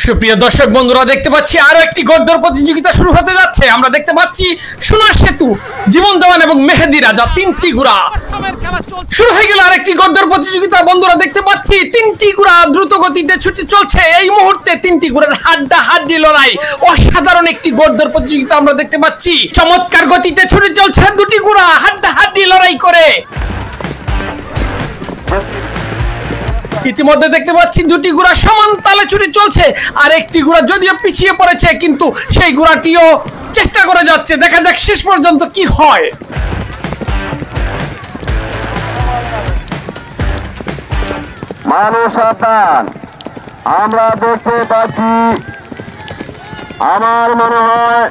সুপ্রিয় দর্শক বন্ধুরা, দেখতে পাচ্ছি আরো একটি গদ্দর প্রতিযোগিতা শুরু হতে যাচ্ছে। আমরা দেখতে পাচ্ছি সোনার সেতু, জীবন দেওয়ান এবং মেহেদি রাজা তিনটি ঘোড়া শুরু হয়ে গেল আরেকটি গদ্দর প্রতিযোগিতা। বন্ধুরা দেখতে পাচ্ছি তিনটি ঘোড়া দ্রুত গতিতে ছুটে চলছে। এই মুহূর্তে তিনটি ঘোড়ার হাড্ডাহাড্ডি লড়াই, অসাধারণ একটি গদ্দর প্রতিযোগিতা আমরা দেখতে পাচ্ছি। চমৎকার গতিতে ছুটে চলছে দুটি ঘোড়া হাড্ডাহাড্ডি লড়াই করে। ইতিমধ্যে দেখতে পাচ্ছি দুটি ঘোড়া সমান তালে ছুটে চলছে, আর একটি ঘোড়া যদিও পিছিয়ে পড়েছে, কিন্তু সেই ঘোড়াটিও চেষ্টা করে যাচ্ছে। দেখা যাক শেষ পর্যন্ত কি হয়। মানুষ সাবধান, আমরা দেখতে পাচ্ছি, আমার মনে হয়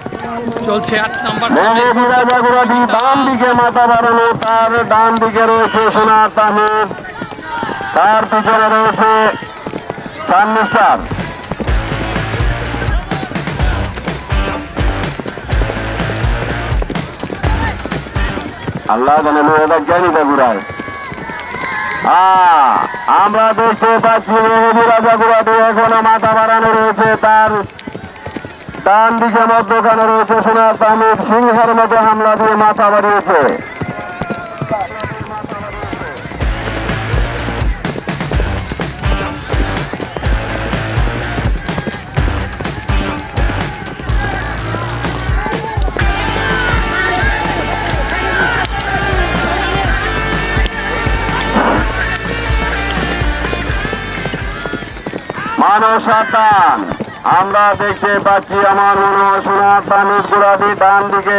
চলছে 8 নম্বর মেহেদি রাজা ঘোড়াটি ডান দিকে মাথা বাড়ানো, তার ডান দিকে রয়েছে সোনার তামিজ, তার পিছনে রয়েছে সানমিস্টার। আল্লাহ জানে মেহেদা জ্ঞানীটা ঘুরায়। আমরা দেখতে পাচ্ছি মেহেদি রাজা ঘোড়াটি এখনো মাথা বাড়ানো রয়েছে, তার ডান দিকে মধ্যখানে রয়েছে সোনার তামিজ, সিংহের মতো হামলা দিয়ে মাথা বাড়িয়েছে। মানুষ সাবধান, আমরা দেখতে পাচ্ছি, আমার মনে হয় সোনার তামিজ ঘোড়াটি ডান দিকে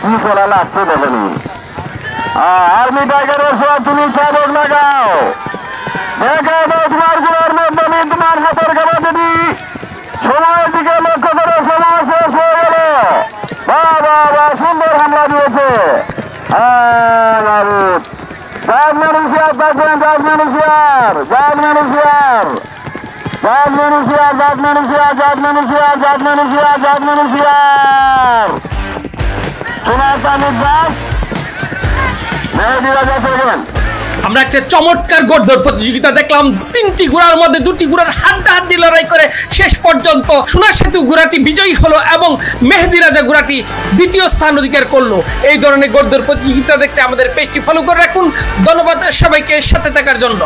কি করা লাগছে দেখেনি। আর্মি টাইগারের সব তুমি চাবক লাগাও, দেখা দাও তোমার ঘোড়ার মধ্যে তোমার হাতের কাবাটি সময়ের দিকে লক্ষ্য করে সময় শেষ হয়ে গেল। বাবা সুন্দর হামলা দিয়েছে। আমরা একটা চমৎকার গদ্দর প্রতিযোগিতা দেখলাম। তিনটি ঘোড়ার মধ্যে দুটি ঘোড়ার হাড্ডাহাড্ডি লড়াই করে শেষ পর্যন্ত সোনার সেতু ঘোড়াটি বিজয়ী হলো এবং মেহেদি রাজা ঘোড়াটি দ্বিতীয় স্থান অধিকার করলো। এই ধরনের গদ্দর প্রতিযোগিতা দেখতে আমাদের পেজটি ফলো করে রাখুন। ধন্যবাদ সবাইকে সাথে থাকার জন্য।